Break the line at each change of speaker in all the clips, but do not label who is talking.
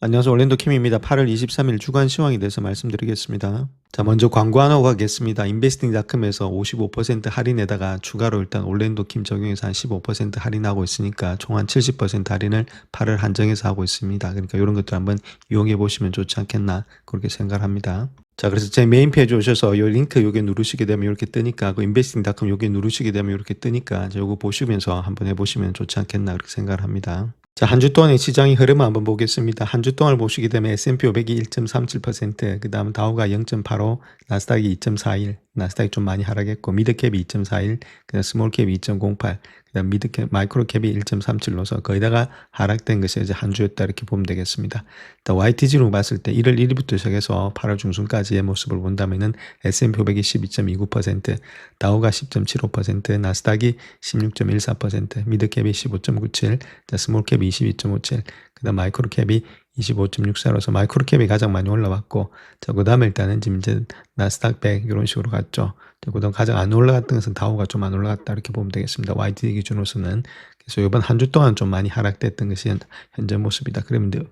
안녕하세요. 올랜도 킴입니다. 8월 23일 주간 시황에 대해서 말씀드리겠습니다. 자, 먼저 광고 하나 가겠습니다. 인베스팅닷컴에서 55% 할인에다가 추가로 일단 올랜도 킴 적용해서 한 15% 할인하고 있으니까 총 한 70% 할인을 8월 한정해서 하고 있습니다. 그러니까 이런 것들 한번 이용해 보시면 좋지 않겠나 그렇게 생각합니다. 자, 그래서 제 메인 페이지 오셔서 이 링크 요게 누르시게 되면 이렇게 뜨니까 그 인베스팅닷컴 요게 누르시게 되면 이렇게 뜨니까 요거 보시면서 한번 해보시면 좋지 않겠나 그렇게 생각을 합니다. 자, 한 주 동안의 시장의 흐름을 한번 보겠습니다. 한 주 동안을 보시게 되면 S&P 500이 1.37%, 그 다음 다우가 0.85, 나스닥이 2.41, 나스닥이 좀 많이 하락했고, 미드캡이 2.41, 그 다음 스몰캡이 2.08, 그 다음 미드캡, 마이크로캡이 1.37로서 거의다가 하락된 것이 이제 한 주였다 이렇게 보면 되겠습니다. 일단 YTG로 봤을 때 1월 1일부터 시작해서 8월 중순까지의 모습을 본다면은 S&P 500이 12.29%, 다우가 10.75%, 나스닥이 16.14%, 미드캡이 15.97, 스몰캡이 22.57, 그 다음 마이크로캡이 25.64로서 마이크로캡이 가장 많이 올라왔고, 자, 그 다음에 일단은 지금 이제 나스닥 100 이런 식으로 갔죠. 그 다음 가장 안 올라갔던 것은 다우가 좀 안 올라갔다 이렇게 보면 되겠습니다. YTD 기준으로서는. 그래서 이번 한 주 동안 좀 많이 하락됐던 것이 현재 모습이다.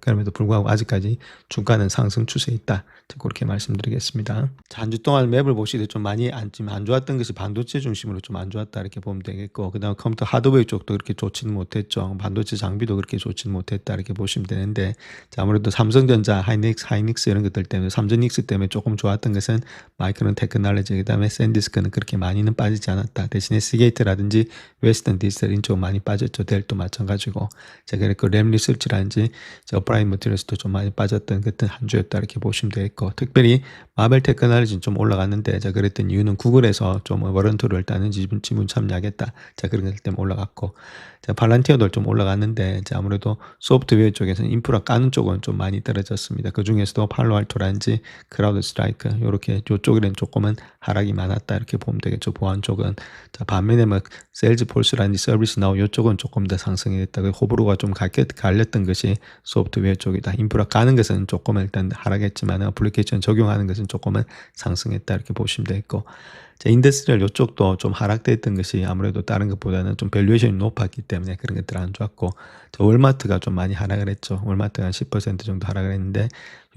그럼에도 불구하고 아직까지 주가는 상승 추세에 있다. 그렇게 말씀드리겠습니다. 한 주 동안 맵을 보시되 좀 많이 안 좋았던 것이 반도체 중심으로 좀 안 좋았다 이렇게 보면 되겠고, 그 다음 컴퓨터 하드웨어 쪽도 그렇게 좋지는 못했죠. 반도체 장비도 그렇게 좋지는 못했다 이렇게 보시면 되는데, 자, 아무래도 삼성전자, 하이닉스 이런 것들 때문에, 삼성닉스 때문에 조금 좋았던 것은 마이크론 테크놀로지, 그 다음에 샌디스크는 그렇게 많이는 빠지지 않았다. 대신에 시게이트라든지 웨스턴 디지털 인쪽은 많이 빠졌죠. 델도 마찬가지고. 자, 그리고 램 리서치라든지 어프라인 머티리얼스도 좀 많이 빠졌던 그때 한 주였다 이렇게 보시면 되겠고, 특별히 마벨 테크놀로지는 좀 올라갔는데, 자, 그랬던 이유는 구글에서 좀 워런트를 일단은 지분 참여하겠다. 자, 그런 것 때문에 올라갔고, 자, 팔란티어도 좀 올라갔는데, 자, 아무래도 소프트웨어 쪽에서는 인프라 까는 쪽은 좀 많이 떨어졌습니다. 그 중에서도 팔로알토라든지 크라우드 스트라이크, 요렇게 요쪽에는 조금은 하락이 많았다 이렇게 보면 되겠죠. 보안 쪽은. 자, 반면에 뭐 세일즈폴스라든지 서비스나우 요쪽은 조금 더 상승이 됐다. 그 호불호가 좀 갈렸던 것이 소프트웨어 쪽이다. 인프라 까는 것은 조금은 일단 하락했지만 어플리케이션 적용하는 것은 조금은 상승했다 이렇게 보시면 되겠고, 자, 인더스트리얼 요쪽도 좀 하락됐던 것이 아무래도 다른 것보다는 좀 밸류에이션이 높았기 때문에 그런 것들 안 좋았고, 저 월마트가 좀 많이 하락을 했죠. 월마트가 한 10% 정도 하락을 했는데,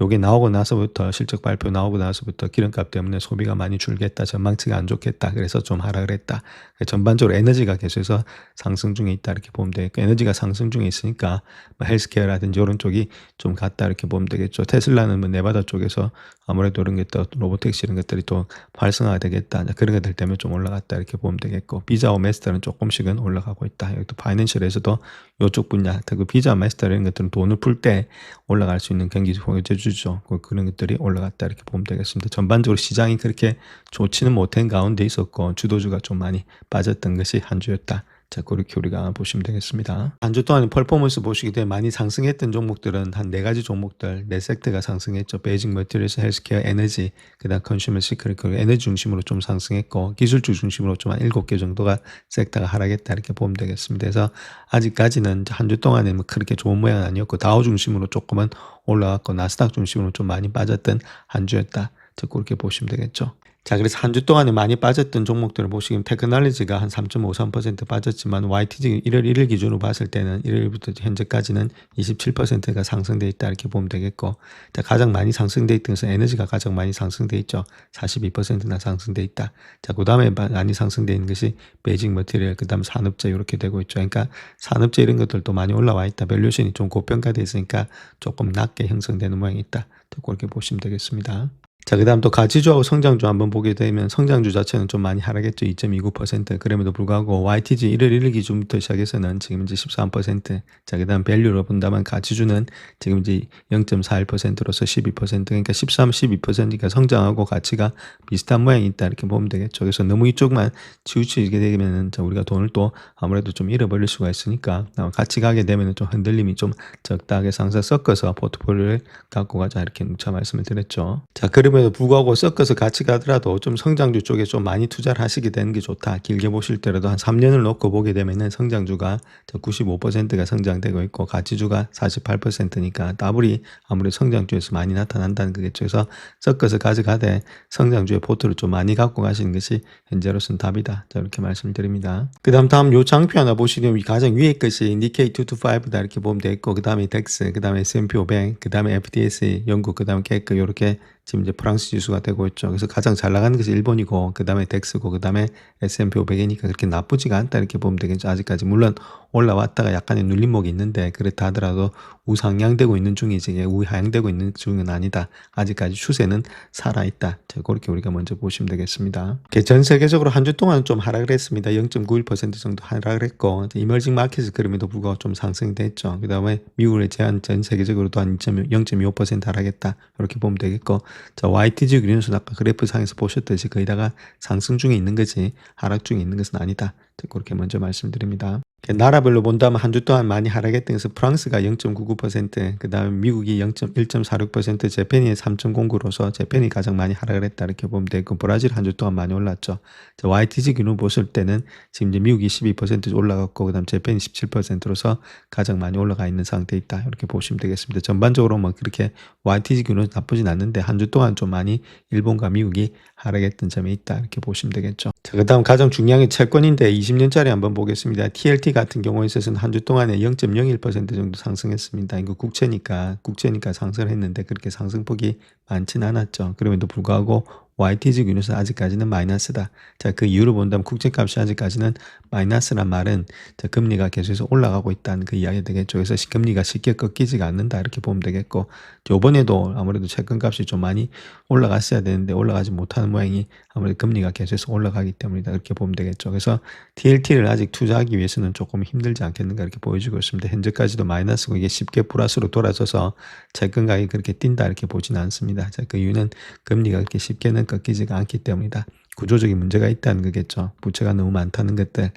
요게 나오고 나서부터 실적 발표 나오고 나서부터 기름값 때문에 소비가 많이 줄겠다, 전망치가 안 좋겠다, 그래서 좀 하락을 했다. 전반적으로 에너지가 계속해서 상승 중에 있다 이렇게 보면 되겠고, 에너지가 상승 중에 있으니까 뭐 헬스케어라든지 이런 쪽이 좀 같다 이렇게 보면 되겠죠. 테슬라는 뭐 네바다 쪽에서 아무래도 이런 게 또 로보택시 이런 것들이 또 활성화가 되겠다, 그런 것들 때문에 좀 올라갔다 이렇게 보면 되겠고, 비자와 메스터는 조금씩은 올라가고 있다. 여기 또 파이낸셜에서도 이쪽 분야, 그 비자 메스터 이런 것들은 돈을 풀 때 올라갈 수 있는 경기 보여주죠. 그런 것들이 올라갔다 이렇게 보면 되겠습니다. 전반적으로 시장이 그렇게 좋지는 못한 가운데 있었고, 주도주가 좀 많이 빠졌던 것이 한 주였다. 자, 그렇게 우리가 보시면 되겠습니다. 한 주 동안 퍼포먼스 보시게 되면 많이 상승했던 종목들은 한 4가지 종목들, 4섹터가 상승했죠. 베이직 머티리얼스, 헬스케어, 에너지, 그 다음 컨슈머 시크릿, 에너지 중심으로 좀 상승했고, 기술주 중심으로 좀 한 7개 정도가 섹터가 하락했다 이렇게 보면 되겠습니다. 그래서 아직까지는 한 주 동안에 뭐 그렇게 좋은 모양은 아니었고, 다우 중심으로 조금은 올라갔고, 나스닥 중심으로 좀 많이 빠졌던 한 주였다. 자, 그렇게 보시면 되겠죠. 자, 그래서 한 주 동안에 많이 빠졌던 종목들을 보시면 테크놀로지가 한 3.53% 빠졌지만 YTG 1월 1일 기준으로 봤을 때는 1일부터 현재까지는 27%가 상승돼 있다 이렇게 보면 되겠고, 자, 가장 많이 상승돼 있던 것은 에너지가 가장 많이 상승돼 있죠. 42%나 상승돼 있다. 자, 그 다음에 많이 상승돼 있는 것이 베이직 머티리얼, 그 다음 산업재 이렇게 되고 있죠. 그러니까 산업재 이런 것들도 많이 올라와 있다. 밸류에이션이 좀 고평가돼 있으니까 조금 낮게 형성되는 모양이 있다. 그렇게 보시면 되겠습니다. 자, 그 다음 또 가치주하고 성장주 한번 보게 되면 성장주 자체는 좀 많이 하락했죠. 2.29%. 그럼에도 불구하고 YTG 1월 1일 기준부터 시작해서는 지금 이제 13%. 자, 그 다음 밸류로 본다면 가치주는 지금 이제 0.41%로서 12%. 그러니까 13, 12%가 성장하고 가치가 비슷한 모양이 있다 이렇게 보면 되겠죠. 그래서 너무 이쪽만 치우치게 되면은 우리가 돈을 또 아무래도 좀 잃어버릴 수가 있으니까 같이 가게 되면은 좀 흔들림이 좀 적당하게 상사 섞어서 포트폴리오를 갖고 가자 이렇게 누차 말씀을 드렸죠. 자, 그럼 그럼에도 불구하고 섞어서 같이 가더라도 좀 성장주 쪽에 좀 많이 투자를 하시게 되는 게 좋다. 길게 보실 때라도 한 3년을 놓고 보게 되면은 성장주가 95%가 성장되고 있고 가치주가 48%니까 더블이 아무래도 성장주에서 많이 나타난다는 거겠죠. 그래서 섞어서 가져가되 성장주의 포트를 좀 많이 갖고 가시는 것이 현재로서는 답이다. 자, 이렇게 말씀드립니다. 다음 요 장표 하나 보시면 가장 위에 것이 니케이 225다 이렇게 보면 되겠고 그 다음에 덱스, 그 다음에 S&P 500, 그 다음에 FTSE 영국, 그 다음에 케이크 이렇게 지금 이제 프랑스 지수가 되고 있죠. 그래서 가장 잘 나가는 것이 일본이고 그 다음에 덱스고 그 다음에 S&P 500이니까 그렇게 나쁘지가 않다 이렇게 보면 되겠죠. 아직까지 물론 올라왔다가 약간의 눌림목이 있는데 그렇다 하더라도 우상향되고 있는 중이지 우하향되고 있는 중은 아니다. 아직까지 추세는 살아있다. 자, 그렇게 우리가 먼저 보시면 되겠습니다. 전 세계적으로 한 주 동안 좀 하락을 했습니다. 0.91% 정도 하락을 했고 이머징 마켓은 그럼에도 불구하고 좀 상승이 됐죠. 그 다음에 미국을 제한 전 세계적으로도 한 0.25% 하락했다. 이렇게 보면 되겠고 자, YTG 기준선 아까 그래프 상에서 보셨듯이 거의 다가 상승 중에 있는 거지 하락 중에 있는 것은 아니다. 그렇게 먼저 말씀드립니다. 나라별로 본다면 한 주 동안 많이 하락했던 것은 프랑스가 0.99%, 그 다음에 미국이 1.46%, 재팬이 3.09로서 재팬이 가장 많이 하락을 했다 이렇게 보면 되고 브라질 한 주 동안 많이 올랐죠. YTG 기준 보실 때는 지금 이제 미국이 12% 올라갔고 그 다음 재팬이 17%로서 가장 많이 올라가 있는 상태에 있다 이렇게 보시면 되겠습니다. 전반적으로 뭐 그렇게 YTG 기준은 나쁘진 않는데 한 주 동안 좀 많이 일본과 미국이 하락했던 점이 있다 이렇게 보시면 되겠죠. 자, 그 다음 가장 중요한 게 채권인데 20년짜리 한번 보겠습니다. TLT 같은 경우에 있어서는 한 주 동안에 0.01% 정도 상승했습니다. 이거 국채니까 상승을 했는데 그렇게 상승폭이 많지는 않았죠. 그럼에도 불구하고 YTG 기준에서 아직까지는 마이너스다. 자, 그 이유를 본다면 국채값이 아직까지는 마이너스란 말은 자, 금리가 계속해서 올라가고 있다는 그 이야기 되겠죠. 그래서 금리가 쉽게 꺾이지가 않는다 이렇게 보면 되겠고 요번에도 아무래도 채권값이 좀 많이 올라갔어야 되는데 올라가지 못하는 모양이 아무래도 금리가 계속해서 올라가기 때문이다 이렇게 보면 되겠죠. 그래서 TLT를 아직 투자하기 위해서는 조금 힘들지 않겠는가 이렇게 보여지고 있습니다. 현재까지도 마이너스고 이게 쉽게 플러스로 돌아서서 채권 가격이 그렇게 뛴다 이렇게 보지는 않습니다. 자, 그 이유는 금리가 그렇게 쉽게는 꺾이지가 않기 때문이다. 구조적인 문제가 있다는 거겠죠. 부채가 너무 많다는 것들,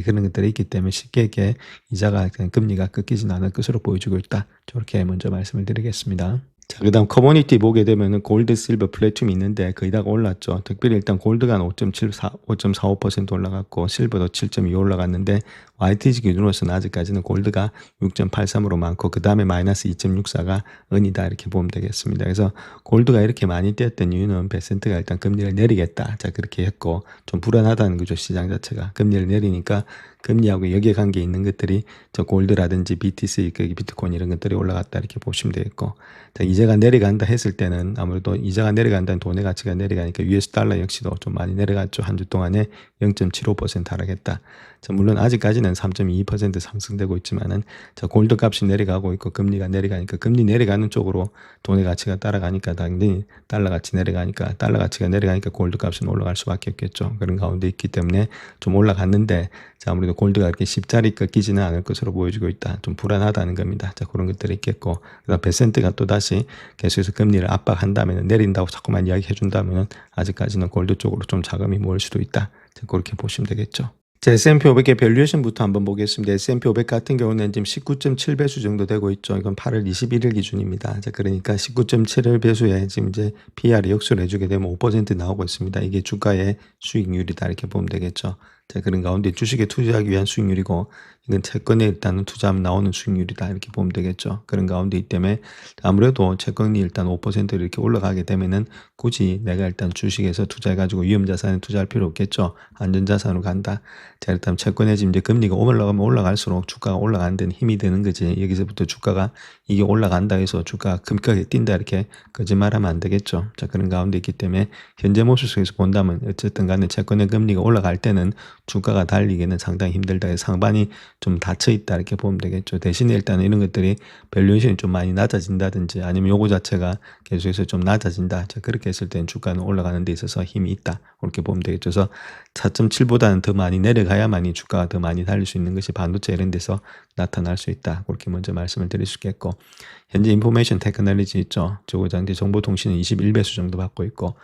그런 것들이 있기 때문에 쉽게 이렇게 이자가 그냥 금리가 꺾이지는 않을 것으로 보여지고 있다. 저렇게 먼저 말씀을 드리겠습니다. 자, 그 다음 커머니티 보게 되면은 골드, 실버, 플래튬이 있는데 거의 다 올랐죠. 특별히 일단 골드가 5.45% 올라갔고 실버도 7.2 올라갔는데 YTG 기준으로서는 아직까지는 골드가 6.83으로 많고 그 다음에 마이너스 2.64가 은이다 이렇게 보면 되겠습니다. 그래서 골드가 이렇게 많이 뛰었던 이유는 베센트가 일단 금리를 내리겠다. 자, 그렇게 했고 좀 불안하다는 거죠. 시장 자체가 금리를 내리니까 금리하고 여기에 관계 있는 것들이 저 골드라든지 BTC, 비트코인 이런 것들이 올라갔다 이렇게 보시면 되겠고 자, 이자가 내려간다 했을 때는 아무래도 이자가 내려간다는 돈의 가치가 내려가니까 US 달러 역시도 좀 많이 내려갔죠. 한 주 동안에 0.75% 하락했다. 자, 물론 아직까지는 3.22% 상승되고 있지만은 자, 골드 값이 내려가고 있고 금리가 내려가니까 금리 내려가는 쪽으로 돈의 가치가 따라가니까 당연히 달러 가치가 내려가니까 골드 값은 올라갈 수밖에 없겠죠. 그런 가운데 있기 때문에 좀 올라갔는데 자, 아무래도 골드가 이렇게 십자리 꺾이지는 않을 것으로 보여지고 있다. 좀 불안하다는 겁니다. 자, 그런 것들이 있겠고 그다음 베센트가 또 다시 계속해서 금리를 압박한다면 내린다고 자꾸만 이야기해 준다면 아직까지는 골드 쪽으로 좀 자금이 모일 수도 있다. 자, 그렇게 보시면 되겠죠. 자, S&P 500의 밸류에이션부터 한번 보겠습니다. S&P 500 같은 경우는 지금 19.7배수 정도 되고 있죠. 이건 8월 21일 기준입니다. 자, 그러니까 19.7배수에 지금 이제 PR이 역수를 해주게 되면 5% 나오고 있습니다. 이게 주가의 수익률이다 이렇게 보면 되겠죠. 자, 그런 가운데 주식에 투자하기 위한 수익률이고 이건 채권에 일단은 투자하면 나오는 수익률이다 이렇게 보면 되겠죠. 그런 가운데 있기 때문에 아무래도 채권이 일단 5%를 이렇게 올라가게 되면은 굳이 내가 일단 주식에서 투자해가지고 위험자산에 투자할 필요 없겠죠. 안전자산으로 간다. 자, 일단 채권에 지금 이제 금리가 올라가면 올라갈수록 주가가 올라가는 데는 힘이 되는 거지. 여기서부터 주가가 이게 올라간다 해서 주가가 급격하게 뛴다 이렇게 거짓말하면 안 되겠죠. 자, 그런 가운데 있기 때문에 현재 모습 속에서 본다면 어쨌든 간에 채권의 금리가 올라갈 때는 주가가 달리기는 상당히 힘들다. 상반이 좀 닫혀 있다 이렇게 보면 되겠죠. 대신에 일단 이런 것들이 밸류에이션이 좀 많이 낮아진다든지 아니면 요거 자체가 계속해서 좀 낮아진다. 자, 그렇게 했을 때는 주가는 올라가는 데 있어서 힘이 있다. 그렇게 보면 되겠죠. 그래서 4.7보다는 더 많이 내려가야만이 주가가 더 많이 달릴 수 있는 것이 반도체 이런 데서 나타날 수 있다. 그렇게 먼저 말씀을 드릴 수 있겠고 현재 인포메이션 테크놀로지 있죠. 저거 장대 정보통신은 21배수 정도 받고 있고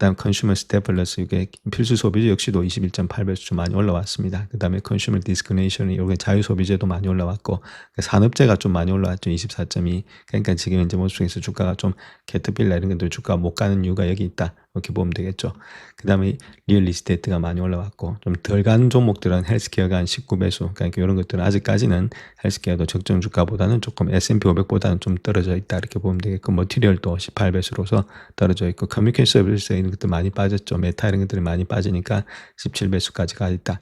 그다음 컨슈머 스테플러스 이게 필수 소비재 역시도 21.8배수 좀 많이 올라왔습니다. 그다음에 컨슈머 디스크리네이션이 이게 자유 소비재도 많이 올라왔고 산업재가 좀 많이 올라왔죠. 24.2. 그러니까 지금 현재 모습에서 주가가 좀 캐터필라 이런 것들 주가가 못 가는 이유가 여기 있다. 이렇게 보면 되겠죠. 그다음에 리얼 리스테이트가 많이 올라왔고 좀 덜 간 종목들은 헬스케어가 한 19배수. 그러니까 이런 것들은 아직까지는 헬스케어도 적정 주가보다는 조금 S&P 500보다는 좀 떨어져 있다. 이렇게 보면 되겠고 머티리얼도 18배수로서 떨어져 있고 커뮤니케이션 서비스 이런 것들 많이 빠졌죠. 메타 이런 것들이 많이 빠지니까 17배수까지 가 있다.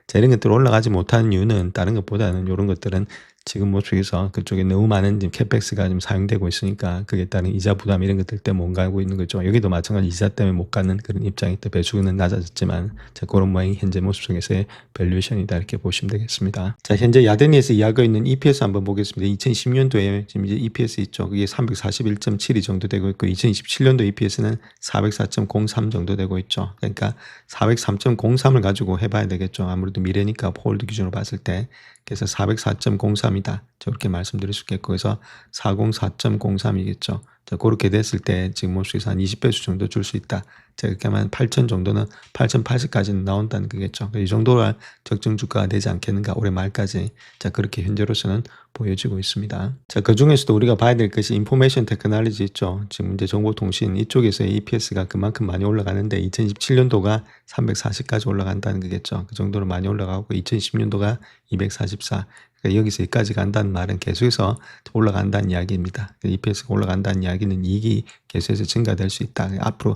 자, 이런 것들 올라가지 못하는 이유는 다른 것보다는 이런 것들은 지금 모습에서 그쪽에 너무 많은 지금 캐펙스가 좀 사용되고 있으니까 그에 따른 이자 부담 이런 것들 때문에 못 가고 있는 거죠. 여기도 마찬가지 이자 때문에 못 가는 그런 입장이 있다. 배수는 낮아졌지만 자, 그런 모양이 현재 모습 속에서의 밸류에이션이다 이렇게 보시면 되겠습니다. 자, 현재 야데니에서 이야기하고 있는 EPS 한번 보겠습니다. 2010년도에 지금 이제 EPS 있죠. 그게 341.72 정도 되고 있고 2027년도 EPS는 404.03 정도 되고 있죠. 그러니까 403.03을 가지고 해봐야 되겠죠. 아무래도 미래니까 폴드 기준으로 봤을 때. 그래서 404.03이다. 저렇게 말씀드릴 수 있겠고, 그래서 404.03이겠죠. 자, 그렇게 됐을 때 지금 모습에서 한 20배수 정도 줄 수 있다. 자, 그렇게 하면 8,000 정도는 8,080까지는 나온다는 거겠죠. 이 정도가 적정 주가가 되지 않겠는가, 올해 말까지. 자, 그렇게 현재로서는 보여지고 있습니다. 자, 그 중에서도 우리가 봐야 될 것이 인포메이션 테크놀로지 있죠. 지금 이제 정보통신 이쪽에서의 EPS가 그만큼 많이 올라가는데 2027년도가 340까지 올라간다는 거겠죠. 그 정도로 많이 올라가고 2010년도가 244. 그러니까 여기서 여기까지 간다는 말은 계속해서 올라간다는 이야기입니다. EPS가 올라간다는 이야기는 이익이 계속해서 증가될 수 있다. 앞으로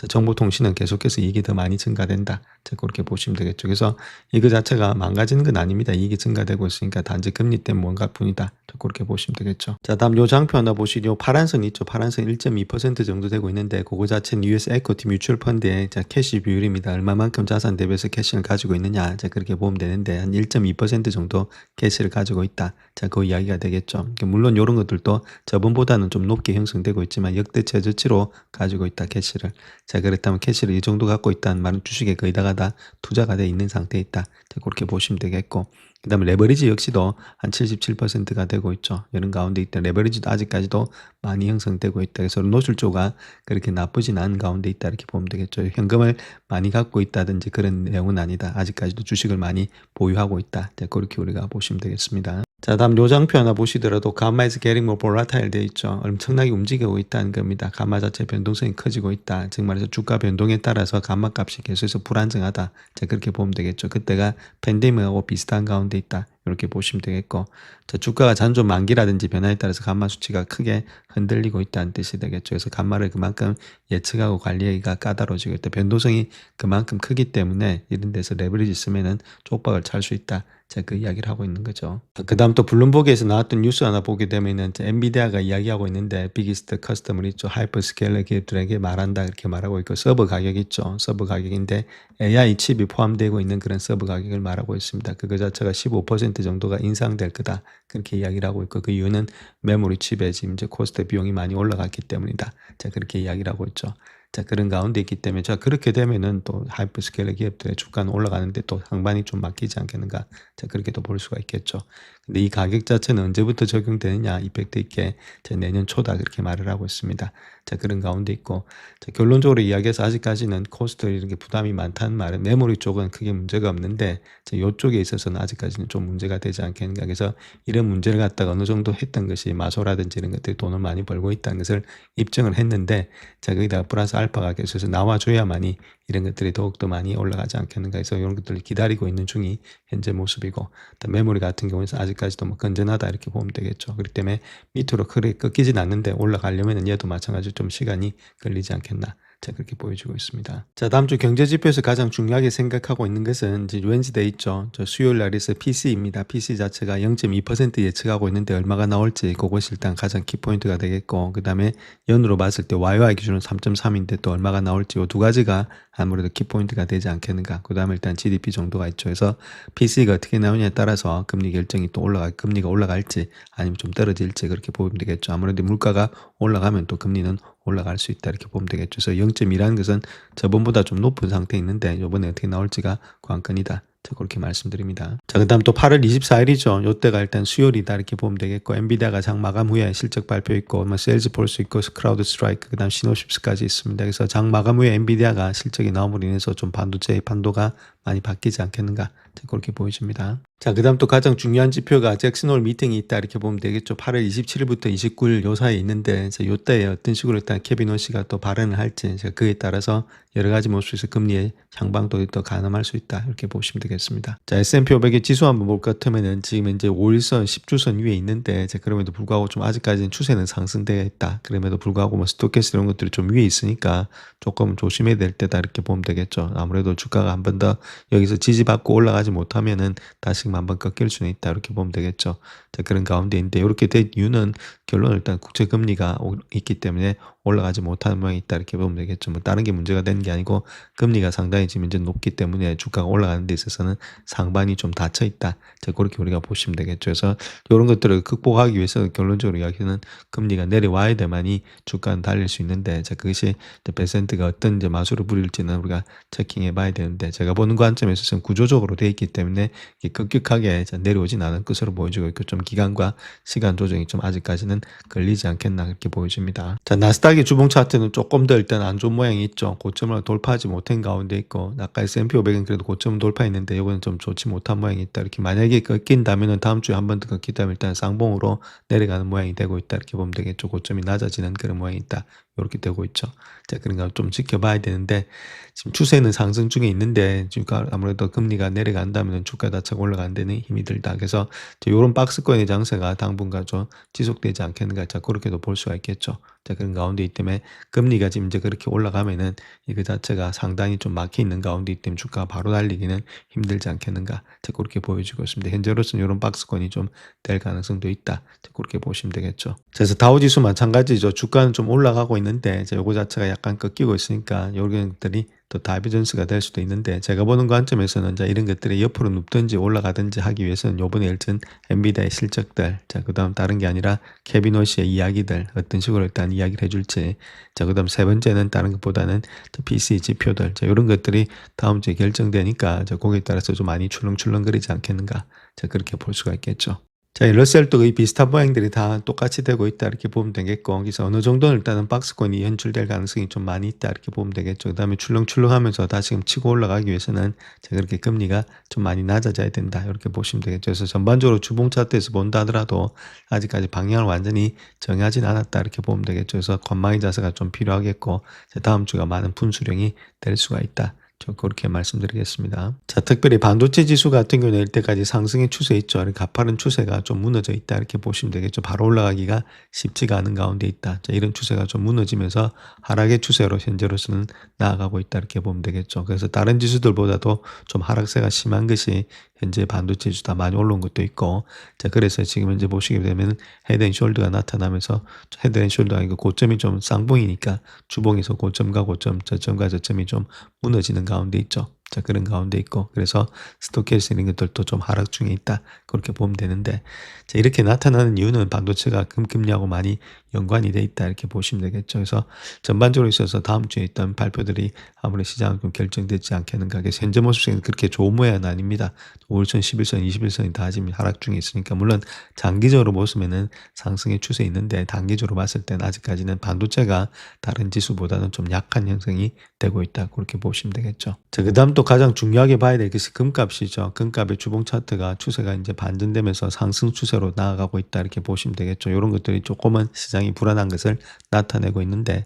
정보통신은 계속해서 이익이 더 많이 증가된다. 그렇게 보시면 되겠죠. 그래서 이거 자체가 망가지는 건 아닙니다. 이익이 증가되고 있으니까 단지 금리 때문에 뭔가 뿐이다. 그렇게 보시면 되겠죠. 자, 다음 요 장표 하나 보시죠. 파란선 있죠. 파란선 1.2% 정도 되고 있는데 그거 자체는 US 에코티 뮤추얼 펀드의 캐시 비율입니다. 얼마만큼 자산 대비해서 캐시를 가지고 있느냐. 자, 그렇게 보면 되는데 한 1.2% 정도 캐시를 가지고 있다. 자, 그 이야기가 되겠죠. 물론 이런 것들도 저번보다는 좀 높게 형성되고 있지만 역대 최저치로 가지고 있다. 캐시를. 자, 그렇다면 캐시를 이 정도 갖고 있다는 말은 주식에 거의 다가 다 투자가 돼 있는 상태에 있다. 자, 그렇게 보시면 되겠고. 그 다음에 레버리지 역시도 한 77%가 되고 있죠. 이런 가운데 있다. 레버리지도 아직까지도 많이 형성되고 있다. 그래서 노출조가 그렇게 나쁘진 않은 가운데 있다. 이렇게 보면 되겠죠. 현금을 많이 갖고 있다든지 그런 내용은 아니다. 아직까지도 주식을 많이 보유하고 있다. 자, 그렇게 우리가 보시면 되겠습니다. 자, 다음 요 장표 하나 보시더라도 감마에서 getting more volatile 돼 있죠. 엄청나게 움직이고 있다는 겁니다. 감마 자체 변동성이 커지고 있다. 즉 말해서 주가 변동에 따라서 감마 값이 계속해서 불안정하다. 자, 그렇게 보면 되겠죠. 그때가 팬데믹하고 비슷한 가운데 있다. 이렇게 보시면 되겠고, 자, 주가가 잔존 만기라든지 변화에 따라서 감마 수치가 크게 흔들리고 있다는 뜻이 되겠죠. 그래서 감마를 그만큼 예측하고 관리하기가 까다로워지고 있다. 변동성이 그만큼 크기 때문에 이런 데서 레버리지 쓰면은 쪽박을 찰 수 있다. 자, 그 이야기를 하고 있는 거죠. 그 다음 또 블룸버그에서 나왔던 뉴스 하나 보게 되면은 엔비디아가 이야기하고 있는데 비기스트 커스터머 있죠. 하이퍼스케일러 기업들에게 말한다 이렇게 말하고 있고 서버 가격 있죠. 서버 가격인데 AI 칩이 포함되고 있는 그런 서버 가격을 말하고 있습니다. 그거 자체가 15% 정도가 인상될 거다. 그렇게 이야기를 하고 있고 그 이유는 메모리 칩에 지금 이제 코스트 비용이 많이 올라갔기 때문이다. 자, 그렇게 이야기를 하고 있죠. 자, 그런 가운데 있기 때문에 자, 그렇게 되면은 또 하이퍼스케일러 기업들의 주가는 올라가는데 또 상반이 좀 막히지 않겠는가. 자, 그렇게도 볼 수가 있겠죠. 근데 이 가격 자체는 언제부터 적용되느냐 이펙트 있게 내년 초다 그렇게 말을 하고 있습니다. 자, 그런 가운데 있고 자, 결론적으로 이야기해서 아직까지는 코스트 이렇게 부담이 많다는 말은 메모리 쪽은 크게 문제가 없는데 자, 이쪽에 있어서는 아직까지는 좀 문제가 되지 않겠는가. 그래서 이런 문제를 갖다가 어느 정도 했던 것이 마소라든지 이런 것들이 돈을 많이 벌고 있다는 것을 입증을 했는데 자, 거기다가 플러스 알파가 계속해서 나와줘야만이 이런 것들이 더욱더 많이 올라가지 않겠는가 해서 이런 것들을 기다리고 있는 중이 현재 모습이고 메모리 같은 경우에는 아직까지도 뭐 건전하다 이렇게 보면 되겠죠. 그렇기 때문에 밑으로 크게 꺾이진 않는데 올라가려면 얘도 마찬가지로 좀 시간이 걸리지 않겠나. 자, 그렇게 보여주고 있습니다. 자, 다음 주 경제지표에서 가장 중요하게 생각하고 있는 것은 이제 웬즈데이 있죠. 저 수요일 날에서 PC입니다. PC 자체가 0.2% 예측하고 있는데 얼마가 나올지 그것이 일단 가장 키포인트가 되겠고 그 다음에 연으로 봤을 때 YY 기준은 3.3인데 또 얼마가 나올지 이 두 가지가 아무래도 키포인트가 되지 않겠는가. 그 다음에 일단 GDP 정도가 있죠. 그래서 PC가 어떻게 나오냐에 따라서 금리 결정이 또 금리가 올라갈지 아니면 좀 떨어질지 그렇게 보면 되겠죠. 아무래도 물가가 올라가면 또 금리는 올라갈 수 있다 이렇게 보면 되겠죠. 그래서 0.2라는 것은 저번보다 좀 높은 상태에 있는데 이번에 어떻게 나올지가 관건이다. 자, 그렇게 말씀드립니다. 자, 그다음 또 8월 24일이죠. 요때가 일단 수요일이다 이렇게 보면 되겠고, 엔비디아가 장 마감 후에 실적 발표 있고, 뭐 세일즈포스 있고, 크라우드 스트라이크, 그다음 시노십스까지 있습니다. 그래서 장 마감 후에 엔비디아가 실적이 나옴으로 인해서 좀 반도체의 판도가 많이 바뀌지 않겠는가, 자, 그렇게 보여집니다. 자, 그다음 또 가장 중요한 지표가 잭슨홀 미팅이 있다 이렇게 보면 되겠죠. 8월 27일부터 29일 요 사이에 있는데, 요때에 어떤 식으로 일단 케빈 호시가 또 발언을 할지, 그에 따라서 여러 가지 모습에서 금리의 향방도 또 가늠할 수 있다 이렇게 보시면 되겠습니다. 자, S&P 500의 지수 한번 볼 것 같으면은 지금 이제 5일선 10주선 위에 있는데, 그럼에도 불구하고 좀 아직까지는 추세는 상승되어 있다. 그럼에도 불구하고 뭐 스토캐스트 이런 것들이 좀 위에 있으니까 조금 조심해야 될 때다 이렇게 보면 되겠죠. 아무래도 주가가 한 번 더 여기서 지지받고 올라가지 못하면은 다시 한번 꺾일 수는 있다 이렇게 보면 되겠죠. 자, 그런 가운데인데 이렇게 된 이유는 결론은 일단 국채금리가 있기 때문에 올라가지 못하는 모양이 있다 이렇게 보면 되겠죠. 뭐 다른 게 문제가 되는 게 아니고 금리가 상당히 지금 이제 높기 때문에 주가가 올라가는 데 있어서는 상반이 좀 닫혀 있다. 자, 그렇게 우리가 보시면 되겠죠. 그래서 이런 것들을 극복하기 위해서 결론적으로 이야기는 금리가 내려와야 돼만이 주가는 달릴 수 있는데, 자, 그것이 베센트가 어떤 이제 마술을 부릴지는 우리가 체킹해 봐야 되는데, 제가 보는 관점에서 는 구조적으로 되어 있기 때문에 급격하게 내려오진 않을 것으로 보여지고 있고, 좀 기간과 시간 조정이 좀 아직까지는 걸리지 않겠나 그렇게 보여집니다. 자, 나스닥의 주봉 차트는 조금 더 일단 안 좋은 모양이 있죠. 고점을 돌파하지 못한 가운데 있고, 아까 S&P 500은 그래도 고점 돌파했는데 이거는 좀 좋지 못한 모양이 있다. 이렇게 만약에 꺾인다면은 다음 주에 한 번 더 꺾이다면 일단 쌍봉으로 내려가는 모양이 되고 있다 이렇게 보면 되겠죠. 고점이 낮아지는 그런 모양이 있다. 이렇게 되고 있죠. 자, 그런 거 좀 지켜봐야 되는데, 지금 추세는 상승 중에 있는데 주가 아무래도 금리가 내려간다면 주가 자체가 올라가는 데는 힘이 들다. 그래서 이런 박스권의 장세가 당분간 좀 지속되지 않겠는가, 자, 그렇게도 볼 수가 있겠죠. 자, 그런 가운데 있기 때문에 금리가 지금 이제 그렇게 올라가면은 이거 자체가 상당히 좀 막혀 있는 가운데 있기 때문에 주가가 바로 달리기는 힘들지 않겠는가, 자, 그렇게 보여지고 있습니다. 현재로서는 이런 박스권이 좀 될 가능성도 있다. 자, 그렇게 보시면 되겠죠. 자, 그래서 다우지수 마찬가지죠. 주가는 좀 올라가고 있는데 이제 요거 자체가 약간 꺾이고 있으니까 이런 것들이 또 다이버전스가 될 수도 있는데, 제가 보는 관점에서는 이제 이런 것들이 옆으로 눕든지 올라가든지 하기 위해서는 요번에 일단 엔비디아의 실적들, 자, 그다음 다른 게 아니라 케빈 호시의 이야기들 어떤 식으로 일단 이야기를 해줄지, 자, 그다음 세 번째는 다른 것보다는 PC 지표들, 자, 이런 것들이 다음 주에 결정되니까 자, 거기에 따라서 좀 많이 출렁출렁거리지 않겠는가, 자, 그렇게 볼 수가 있겠죠. 자, 이 러셀도 거의 비슷한 모양들이 다 똑같이 되고 있다 이렇게 보면 되겠고, 그래서 어느 정도는 일단은 박스권이 연출될 가능성이 좀 많이 있다 이렇게 보면 되겠죠. 그다음에 출렁출렁하면서 다시금 치고 올라가기 위해서는 자, 그렇게 금리가 좀 많이 낮아져야 된다 이렇게 보시면 되겠죠. 그래서 전반적으로 주봉 차트에서 본다 하더라도 아직까지 방향을 완전히 정하진 않았다 이렇게 보면 되겠죠. 그래서 관망의 자세가 좀 필요하겠고, 자, 다음 주가 많은 분수령이 될 수가 있다. 저 그렇게 말씀드리겠습니다. 자, 특별히 반도체 지수 같은 경우는 이때까지 상승의 추세 있죠. 가파른 추세가 좀 무너져 있다 이렇게 보시면 되겠죠. 바로 올라가기가 쉽지가 않은 가운데 있다. 자, 이런 추세가 좀 무너지면서 하락의 추세로 현재로서는 나아가고 있다 이렇게 보면 되겠죠. 그래서 다른 지수들보다도 좀 하락세가 심한 것이 현재 반도체 지수다 많이 올라온 것도 있고, 자, 그래서 지금 현재 보시게 되면 헤드앤숄더가 나타나면서, 헤드앤숄더가 이거 고점이 좀 쌍봉이니까 주봉에서 고점과 고점, 저점과 저점이 좀 무너지는 가운데 있죠. 자, 그런 가운데 있고, 그래서 스토캐스 이런 것들도 좀 하락 중에 있다 그렇게 보면 되는데, 자, 이렇게 나타나는 이유는 반도체가 금리하고 많이 연관이 돼 있다 이렇게 보시면 되겠죠. 그래서 전반적으로 있어서 다음 주에 있던 발표들이 아무래도 시장은 좀 결정되지 않겠는가. 그래서 현재 모습은 그렇게 좋은 모양은 아닙니다. 5일선, 11선, 21선이 다 지금 하락 중에 있으니까, 물론 장기적으로 보시면은 상승의 추세 있는데 단기적으로 봤을 때는 아직까지는 반도체가 다른 지수보다는 좀 약한 형성이 되고 있다 그렇게 보시면 되겠죠. 자, 그다음 또 가장 중요하게 봐야 될 것이 금값이죠. 금값의 주봉 차트가 추세가 이제 반전되면서 상승 추세로 나아가고 있다 이렇게 보시면 되겠죠. 이런 것들이 조금은 시장이 불안한 것을 나타내고 있는데,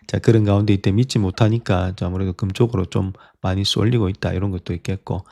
자, 그런 가운데 이때 믿지 못하니까 아무래도 금 쪽으로 좀 많이 쏠리고 있다 이런 것도 있겠고,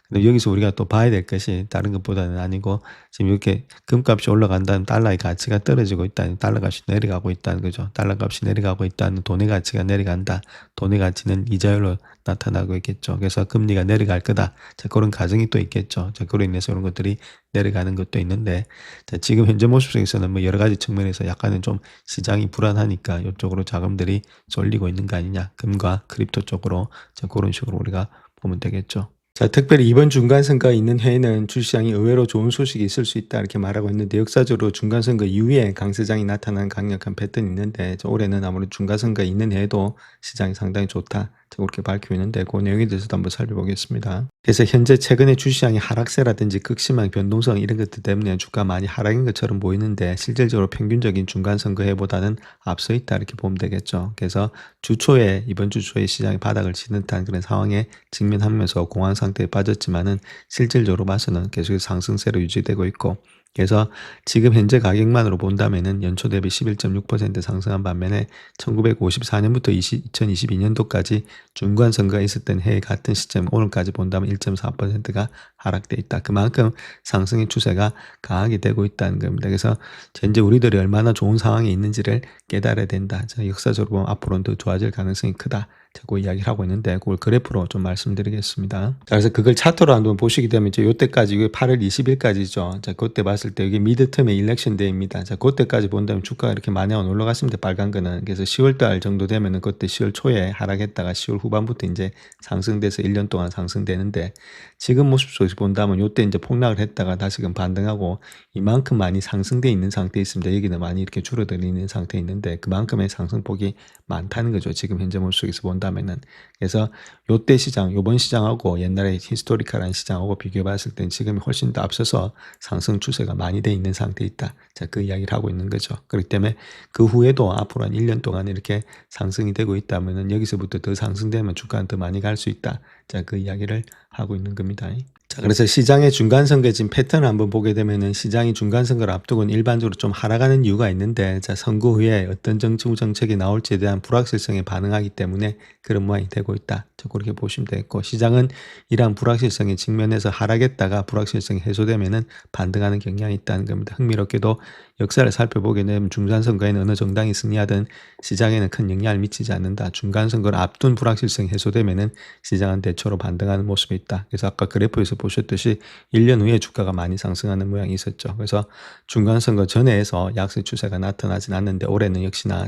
근데 여기서 우리가 또 봐야 될 것이 다른 것보다는 아니고, 지금 이렇게 금값이 올라간다는 달러의 가치가 떨어지고 있다는, 달러 값이 내려가고 있다는 거죠. 달러 값이 내려가고 있다는, 돈의 가치가 내려간다. 돈의 가치는 이자율로 나타나고 있겠죠. 그래서 금리가 내려갈 거다. 자, 그런 가정이 또 있겠죠. 자, 그로 인해서 이런 것들이 내려가는 것도 있는데, 자, 지금 현재 모습 속에서는 뭐 여러 가지 측면에서 약간은 좀 시장이 불안하니까 이쪽으로 자금들이 쏠리고 있는 거 아니냐. 금과 크립토 쪽으로, 자, 그런 식으로 우리가 보면 되겠죠. 자, 특별히 이번 중간선거가 있는 해에는 주시장이 의외로 좋은 소식이 있을 수 있다 이렇게 말하고 있는데, 역사적으로 중간선거 이후에 강세장이 나타나는 강력한 패턴이 있는데, 올해는 아무래도 중간선거가 있는 해에도 시장이 상당히 좋다. 그렇게 밝히고 있는데 그 내용에 대해서도 한번 살펴보겠습니다. 그래서 현재 최근에 주시장의 하락세라든지 극심한 변동성 이런 것들 때문에 주가 많이 하락인 것처럼 보이는데 실질적으로 평균적인 중간 선거해보다는 앞서 있다 이렇게 보면 되겠죠. 그래서 주초에 이번 주 초에 시장이 바닥을 치는 듯한 그런 상황에 직면하면서 공황 상태에 빠졌지만은 실질적으로 봐서는 계속해서 상승세로 유지되고 있고, 그래서 지금 현재 가격만으로 본다면은 연초 대비 11.6% 상승한 반면에 1954년부터 2022년도까지 중간 선거가 있었던 해 같은 시점 오늘까지 본다면 1.4%가 하락돼 있다. 그만큼 상승의 추세가 강하게 되고 있다는 겁니다. 그래서 현재 우리들이 얼마나 좋은 상황에 있는지를 깨달아야 된다. 역사적으로 보면 앞으로는 더 좋아질 가능성이 크다. 그 이야기를 하고 있는데 그걸 그래프로 좀 말씀드리겠습니다. 자, 그래서 그걸 차트로 한번 보시게 되면 이제 요때까지 이게 8월 20일까지죠. 자, 그때 봤을 때 이게 미드텀의 일렉션 데이입니다. 자, 그때까지 본다면 주가가 이렇게 많이 올라갔습니다. 빨간 거는. 그래서 10월달 정도 되면은 그때 10월 초에 하락했다가 10월 후반부터 이제 상승돼서 1년 동안 상승되는데, 지금 모습 속에서 본다면 요때 이제 폭락을 했다가 다시금 반등하고 이만큼 많이 상승돼 있는 상태에 있습니다. 여기는 많이 이렇게 줄어들어 있는 상태에 있는데 그만큼의 상승폭이 많다는 거죠. 지금 현재 모습 속에서 본다면은. 그래서 요때 시장, 요번 시장하고 옛날에 히스토리컬한 시장하고 비교해 봤을 땐 지금이 훨씬 더 앞서서 상승 추세가 많이 돼 있는 상태에 있다. 자, 그 이야기를 하고 있는 거죠. 그렇기 때문에 그 후에도 앞으로 한 1년 동안 이렇게 상승이 되고 있다면은 여기서부터 더 상승되면 주가는 더 많이 갈 수 있다. 자, 그 이야기를 하고 있는 겁니다. 자, 그래서 시장의 중간선거 지금 패턴을 한번 보게 되면은 시장이 중간선거를 앞두고는 일반적으로 좀 하락하는 이유가 있는데, 자, 선거 후에 어떤 정치 정책이 나올지에 대한 불확실성에 반응하기 때문에 그런 모양이 되고 있다. 자, 그렇게 보시면 되겠고, 시장은 이러한 불확실성에 직면해서 하락했다가 불확실성이 해소되면은 반등하는 경향이 있다는 겁니다. 흥미롭게도 역사를 살펴보게 되면 중간선거에는 어느 정당이 승리하든 시장에는 큰 영향을 미치지 않는다. 중간선거를 앞둔 불확실성이 해소되면은 시장은 대초로 반등하는 모습이 있다. 그래서 아까 그래프에서 보셨듯이 1년 후에 주가가 많이 상승하는 모양이 있었죠. 그래서 중간선거 전에서 약세 추세가 나타나진 않는데 올해는 역시나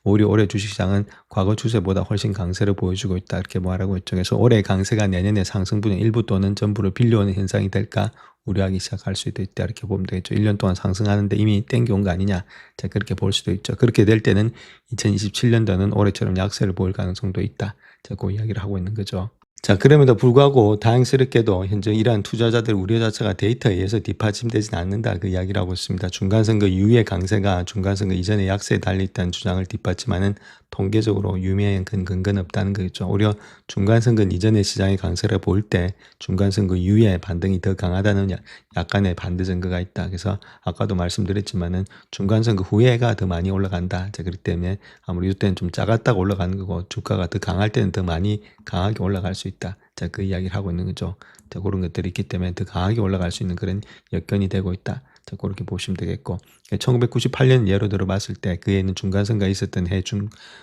오히려 올해 주식시장은 과거 추세보다 훨씬 강세를 보여주고 있다. 이렇게 말하고 있죠. 그래서 올해 강세가 내년에 상승 분의 일부 또는 전부를 빌려오는 현상이 될까 우려하기 시작할 수도 있다. 이렇게 보면 되겠죠. 1년 동안 상승하는데 이미 땡겨온 거 아니냐. 자, 그렇게 볼 수도 있죠. 그렇게 될 때는 2027년도는 올해처럼 약세를 보일 가능성도 있다. 자, 그 이야기를 하고 있는 거죠. 자, 그럼에도 불구하고 다행스럽게도 현재 이러한 투자자들 우려 자체가 데이터에 의해서 뒷받침되지는 않는다. 그 이야기를 하고 있습니다. 중간선거 이후의 강세가 중간선거 이전의 약세에 달려있다는 주장을 뒷받침하는 통계적으로 유명한 근거는 없다는 거죠. 오히려 중간선거 이전의 시장의 강세를 볼 때 중간선거 이후에 반등이 더 강하다는 약간의 반대 증거가 있다. 그래서 아까도 말씀드렸지만은 중간선거 후에가 더 많이 올라간다. 자, 그렇기 때문에 아무리 이때는 좀 작았다가 올라가는 거고 주가가 더 강할 때는 더 많이 강하게 올라갈 수 있다. 자, 그 이야기를 하고 있는 거죠. 자, 그런 것들이 있기 때문에 더 강하게 올라갈 수 있는 그런 여건이 되고 있다. 자, 그렇게 보시면 되겠고, 1998년 예로 들어 봤을 때 그에는 중간선거가 있었던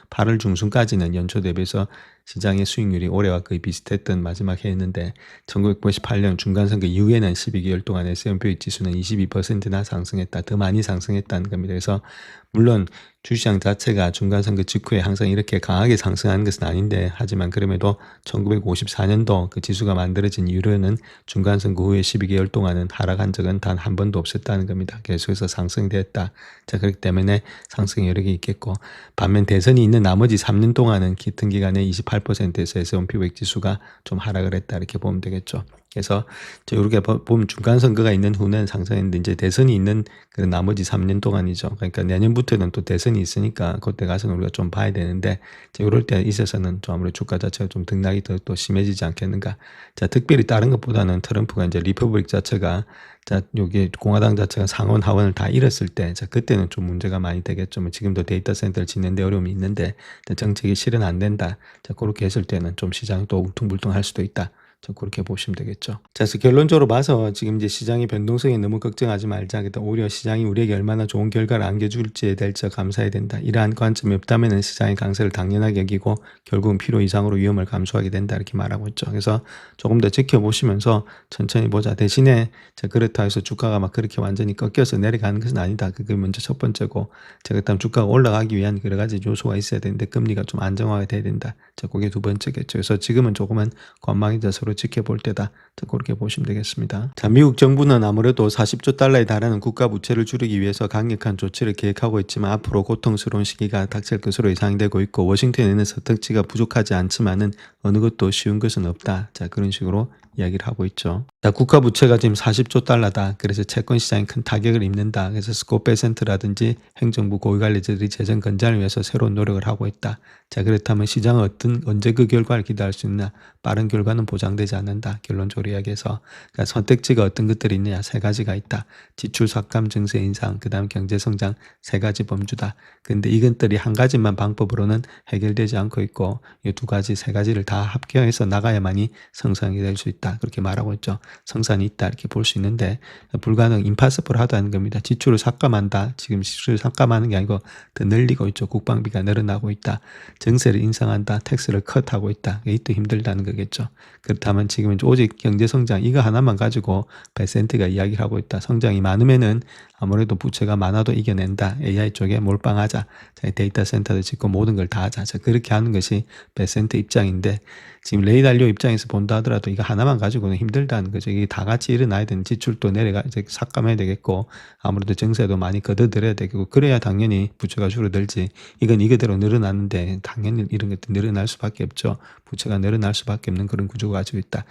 8월 중순까지는 연초 대비해서 시장의 수익률이 올해와 거의 비슷했던 마지막 해였는데 1998년 중간선거 이후에는 12개월 동안 S&P 지수는 22%나 상승했다. 더 많이 상승했다는 겁니다. 그래서 물론 주시장 자체가 중간선거 직후에 항상 이렇게 강하게 상승하는 것은 아닌데, 하지만 그럼에도 1954년도 그 지수가 만들어진 이후로는 중간선거 후에 12개월 동안은 하락한 적은 단 한 번도 없었다는 겁니다. 계속해서 상승되었다. 자, 그렇기 때문에 상승 여력이 있겠고, 반면 대선이 있는 나머지 3년 동안은 같은 기간에 28%에서 S&P 500 지수가 좀 하락을 했다. 이렇게 보면 되겠죠. 그래서 이렇게 보면 중간선거가 있는 후는 상승했는데 이제 대선이 있는 그런 나머지 3년 동안이죠. 그러니까 내년부터는 또 대선이 있으니까 그때 가서는 우리가 좀 봐야 되는데, 이럴 때 있어서는 좀 아무래도 주가 자체가 좀 등락이 더 또 심해지지 않겠는가. 자, 특별히 다른 것보다는 트럼프가 이제 리퍼블릭 자체가, 자, 여기 공화당 자체가 상원 하원을 다 잃었을 때, 자, 그때는 좀 문제가 많이 되겠죠. 뭐 지금도 데이터 센터를 짓는데 어려움이 있는데 정책이 실현 안 된다. 자, 그렇게 했을 때는 좀 시장이 또 울퉁불퉁할 수도 있다. 자, 그렇게 보시면 되겠죠. 자, 그래서 결론적으로 봐서 지금 이제 시장의 변동성에 너무 걱정하지 말자. 오히려 시장이 우리에게 얼마나 좋은 결과를 안겨줄지에 대해서 감사해야 된다. 이러한 관점이 없다면 시장의 강세를 당연하게 여기고 결국은 필요 이상으로 위험을 감수하게 된다. 이렇게 말하고 있죠. 그래서 조금 더 지켜보시면서 천천히 보자. 대신에 자, 그렇다 해서 주가가 막 그렇게 완전히 꺾여서 내려가는 것은 아니다. 그게 먼저 첫 번째고, 자, 그다음 주가가 올라가기 위한 여러 가지 요소가 있어야 되는데 금리가 좀 안정화가 돼야 된다. 자, 그게 두 번째겠죠. 그래서 지금은 조금은 관망이자 서로 것으로 지켜볼 때다. 그렇게 보시면 되겠습니다. 자, 미국 정부는 아무래도 40조 달러에 달하는 국가 부채를 줄이기 위해서 강력한 조치를 계획하고 있지만 앞으로 고통스러운 시기가 닥칠 것으로 예상되고 있고 워싱턴에는 선택지가 부족하지 않지만은 어느 것도 쉬운 것은 없다. 자, 그런 식으로 이야기를 하고 있죠. 자, 국가 부채가 지금 40조 달러다. 그래서 채권 시장이 큰 타격을 입는다. 그래서 스콧베센트라든지 행정부 고위관리자들이 재정 건전을 위해서 새로운 노력을 하고 있다. 자, 그렇다면 시장은 언제 그 결과를 기대할 수 있나? 빠른 결과는 보장되지 않는다. 결론적으로 이야기해서. 그러니까 선택지가 어떤 것들이 있느냐? 세 가지가 있다. 지출 삭감, 증세 인상, 그 다음 경제 성장 세 가지 범주다. 근데 이것들이 한 가지만 방법으로는 해결되지 않고 있고 이 두 가지, 세 가지를 다 합격해서 나가야만이 성장이 될 수 있다. 그렇게 말하고 있죠. 성산이 있다. 이렇게 볼 수 있는데 불가능, 임파서블 하다는 겁니다. 지출을 삭감한다. 지금 지출을 삭감하는 게 아니고 더 늘리고 있죠. 국방비가 늘어나고 있다. 증세를 인상한다. 텍스를 컷하고 있다. 이게 또 힘들다는 거겠죠. 그렇다면 지금은 오직 경제성장 이거 하나만 가지고 베센트가 이야기를 하고 있다. 성장이 많으면은 아무래도 부채가 많아도 이겨낸다. AI 쪽에 몰빵하자. 자, 데이터 센터도 짓고 모든 걸 다 하자. 자, 그렇게 하는 것이 베센트 입장인데 지금 레이달리오 입장에서 본다 하더라도 이거 하나만 가지고는 힘들다는 거죠. 이게 다 같이 일어나야 되는 지출도 내려가 이제 삭감해야 되겠고 아무래도 증세도 많이 걷어들여야 되겠고 그래야 당연히 부채가 줄어들지. 이건 이거대로 늘어나는데 당연히 이런 것도 늘어날 수밖에 없죠. 부채가 늘어날 수밖에 없는 그런 구조가 가지고 있다.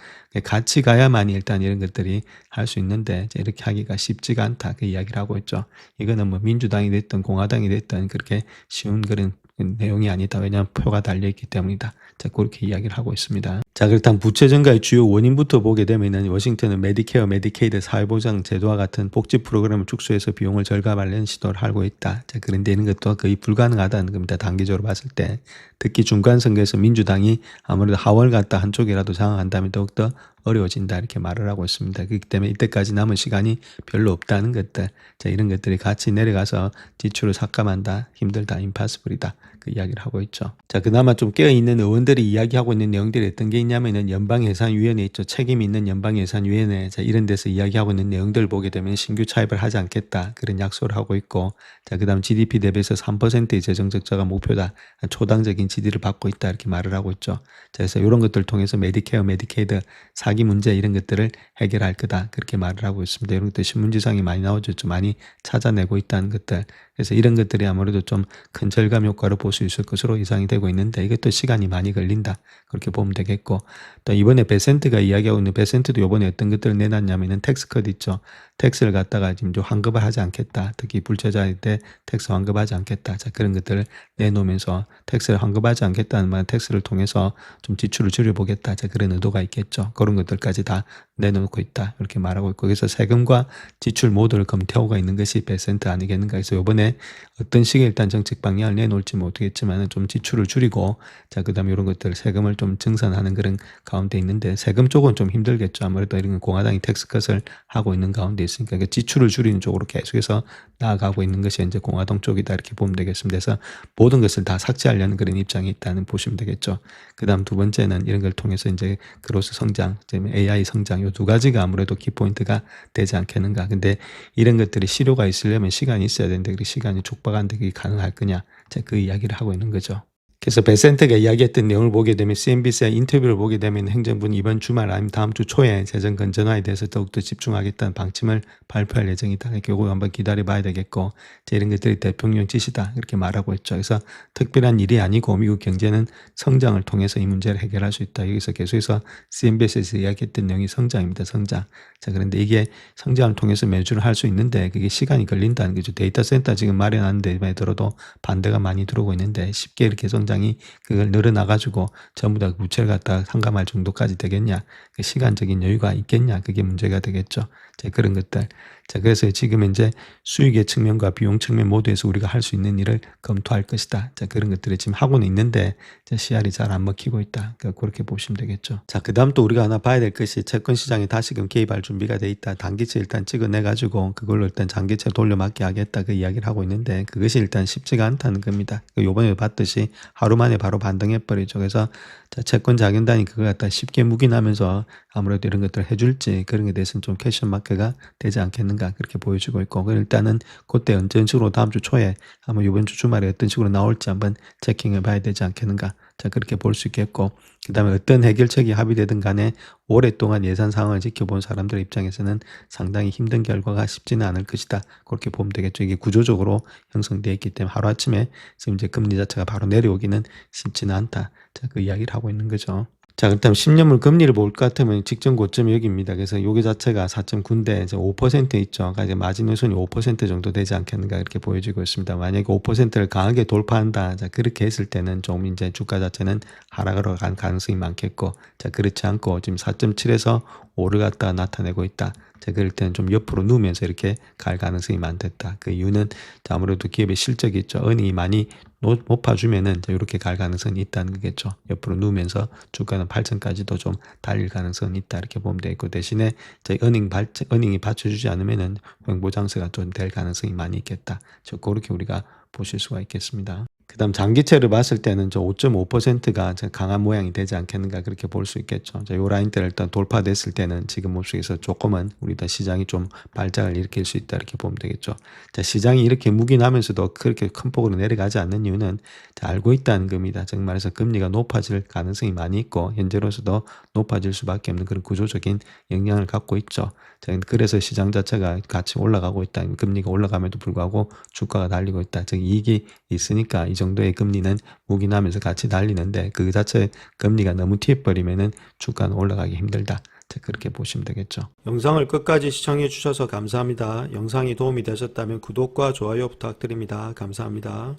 같이 가야만이 일단 이런 것들이 할 수 있는데 이렇게 하기가 쉽지가 않다. 그 이야기를 하고 있죠. 이거는 뭐 민주당이 됐든 공화당이 됐든 그렇게 쉬운 그런 내용이 아니다. 왜냐하면 표가 달려있기 때문이다. 자, 그렇게 이야기를 하고 있습니다. 자, 그렇다면 부채 증가의 주요 원인부터 보게 되면은 워싱턴은 메디케어, 메디케이드, 사회보장 제도와 같은 복지 프로그램을 축소해서 비용을 절감하려는 시도를 하고 있다. 자, 그런데 이런 것도 거의 불가능하다는 겁니다. 단기적으로 봤을 때. 특히 중간 선거에서 민주당이 아무래도 하원 갔다 한쪽이라도 장악한다면 더욱더 어려워진다 이렇게 말을 하고 있습니다. 그렇기 때문에 이때까지 남은 시간이 별로 없다는 것들, 자, 이런 것들이 같이 내려가서 지출을 삭감한다, 힘들다, 임파서블이다 그 이야기를 하고 있죠. 자, 그나마 좀 깨어있는 의원들이 이야기하고 있는 내용들이 어떤 게 있냐면은 연방예산위원회 있죠. 책임 있는 연방예산위원회, 자, 이런 데서 이야기하고 있는 내용들을 보게 되면 신규 차입을 하지 않겠다 그런 약속을 하고 있고, 자, 그다음 GDP 대비해서 3%의 재정 적자가 목표다, 초당적인 지지를 받고 있다 이렇게 말을 하고 있죠. 자, 그래서 이런 것들을 통해서 메디케어, 메디케이드 사기 문제 이런 것들을 해결할 거다 그렇게 말을 하고 있습니다. 이런 것들 신문지상에 많이 나오죠. 좀 많이 찾아내고 있다는 것들. 그래서 이런 것들이 아무래도 좀 큰 절감 효과를 볼 수 있을 것으로 예상이 되고 있는데 이것도 시간이 많이 걸린다 그렇게 보면 되겠고, 또 이번에 베센트가 이야기하고 있는 베센트도 이번에 어떤 것들을 내놨냐면은 텍스컷 있죠. 텍스를 갖다가 지금 좀 환급을 하지 않겠다. 특히 불체자한테 텍스 환급하지 않겠다. 자, 그런 것들을 내놓으면서 텍스를 환급하지 않겠다는 말, 텍스를 통해서 좀 지출을 줄여보겠다. 자, 그런 의도가 있겠죠. 그런 것들까지 다 내놓고 있다 이렇게 말하고 있고, 그래서 세금과 지출 모두를 검토하고 있는 것이 베센트 아니겠는가. 그래서 이번에 어떤 식의 일단 정책 방향을 내놓을지 모르겠지만 좀 지출을 줄이고, 자, 그다음에 이런 것들 세금을 좀 증산하는 그런 가운데 있는데 세금 쪽은 좀 힘들겠죠. 아무래도 이런 공화당이 텍스컷을 하고 있는 가운데 있으니까 지출을 줄이는 쪽으로 계속해서 나아가고 있는 것이 이제 공화당 쪽이다 이렇게 보면 되겠습니다. 그래서 모든 것을 다 삭제하려는 그런 입장이 있다는 보시면 되겠죠. 그다음 두 번째는 이런 걸 통해서 이제 그로스 성장, AI 성장 이 두 가지가 아무래도 키포인트가 되지 않겠는가. 근데 이런 것들이 실효가 있으려면 시간이 있어야 되는데 그 시간이 촉박한데 그게 가능할 거냐. 자, 그 이야기를 하고 있는 거죠. 그래서 베센트가 이야기했던 내용을 보게 되면 CNBC의 인터뷰를 보게 되면 행정부는 이번 주말 아니면 다음 주 초에 재정 건전화에 대해서 더욱더 집중하겠다는 방침을 발표할 예정이다. 결국 한번 기다려봐야 되겠고, 이런 것들이 대통령 지시다 이렇게 말하고 있죠. 그래서 특별한 일이 아니고 미국 경제는 성장을 통해서 이 문제를 해결할 수 있다. 여기서 계속해서 CNBC에서 이야기했던 내용이 성장입니다. 성장. 자, 그런데 이게 성장을 통해서 매주를 할 수 있는데 그게 시간이 걸린다는 거죠. 데이터 센터 지금 마련하는 데만 들어도 반대가 많이 들어오고 있는데 쉽게 이렇게 성장이 그걸 늘어나가지고 전부 다 부채를 갖다 상감할 정도까지 되겠냐. 그 시간적인 여유가 있겠냐. 그게 문제가 되겠죠. 자, 그런 것들. 자, 그래서 지금 이제 수익의 측면과 비용 측면 모두에서 우리가 할 수 있는 일을 검토할 것이다. 자, 그런 것들을 지금 하고는 있는데 CR이 잘 안 먹히고 있다. 그러니까 그렇게 보시면 되겠죠. 자, 그 다음 또 우리가 하나 봐야 될 것이 채권 시장에 다시금 개입할 준비가 돼 있다. 단기채 일단 찍어내가지고 그걸로 일단 장기채 돌려막기 하겠다. 그 이야기를 하고 있는데 그것이 일단 쉽지가 않다는 겁니다. 요번에 봤듯이 하루 만에 바로 반등해버리죠. 그래서 자, 채권 자본단이 그걸 갖다 쉽게 묵인하면서 아무래도 이런 것들을 해줄지 그런 게 대해서는 좀 퀘션 마크가 되지 않겠는가 그렇게 보여지고 있고, 일단은 그때 어떤 식으로 다음 주 초에 한번 이번 주 주말에 어떤 식으로 나올지 한번 체킹해 봐야 되지 않겠는가 자, 그렇게 볼 수 있겠고, 그 다음에 어떤 해결책이 합의되든 간에 오랫동안 예산 상황을 지켜본 사람들 입장에서는 상당히 힘든 결과가 쉽지는 않을 것이다. 그렇게 보면 되겠죠. 이게 구조적으로 형성되어 있기 때문에 하루아침에 지금 이제 금리 자체가 바로 내려오기는 쉽지는 않다. 자, 그 이야기를 하고 있는 거죠. 자, 그다음 10년물 금리를 볼 것 같으면 직전 고점이 여기입니다. 그래서 요게 자체가 4.9인데 이제 5% 있죠. 그러니까 이제 마지노선이 5% 정도 되지 않겠는가 이렇게 보여지고 있습니다. 만약에 5%를 강하게 돌파한다. 자, 그렇게 했을 때는 좀 이제 주가 자체는 하락으로 갈 가능성이 많겠고, 자, 그렇지 않고 지금 4.7에서 5를 갖다가 나타내고 있다. 자, 그럴 때는 좀 옆으로 누우면서 이렇게 갈 가능성이 많겠다. 그 이유는 아무래도 기업의 실적이 있죠. earning이 많이 높아주면은 이렇게 갈 가능성이 있다는 거겠죠. 옆으로 누우면서 주가는 8천까지도 좀 달릴 가능성이 있다 이렇게 보면 되겠고, 대신에 earning이 받쳐주지 않으면은 횡보장세가 좀 될 가능성이 많이 있겠다. 그렇게 우리가 보실 수가 있겠습니다. 그 다음 장기채를 봤을 때는 저 5.5%가 강한 모양이 되지 않겠는가 그렇게 볼 수 있겠죠. 요 라인대를 일단 돌파됐을 때는 지금 모습에서 조금은 우리가 시장이 좀 발작을 일으킬 수 있다 이렇게 보면 되겠죠. 자, 시장이 이렇게 묵인하면서도 그렇게 큰 폭으로 내려가지 않는 이유는 알고 있다는 겁니다. 즉 말해서 금리가 높아질 가능성이 많이 있고 현재로서도 높아질 수밖에 없는 그런 구조적인 영향을 갖고 있죠. 자, 그래서 시장 자체가 같이 올라가고 있다. 금리가 올라감에도 불구하고 주가가 달리고 있다. 즉 이익이 있으니까 이 정도의 금리는 묵인하면서 같이 달리는데 그 자체 금리가 너무 튀어버리면은 주가는 올라가기 힘들다. 자, 그렇게 보시면 되겠죠. 영상을 끝까지 시청해 주셔서 감사합니다. 영상이 도움이 되셨다면 구독과 좋아요 부탁드립니다. 감사합니다.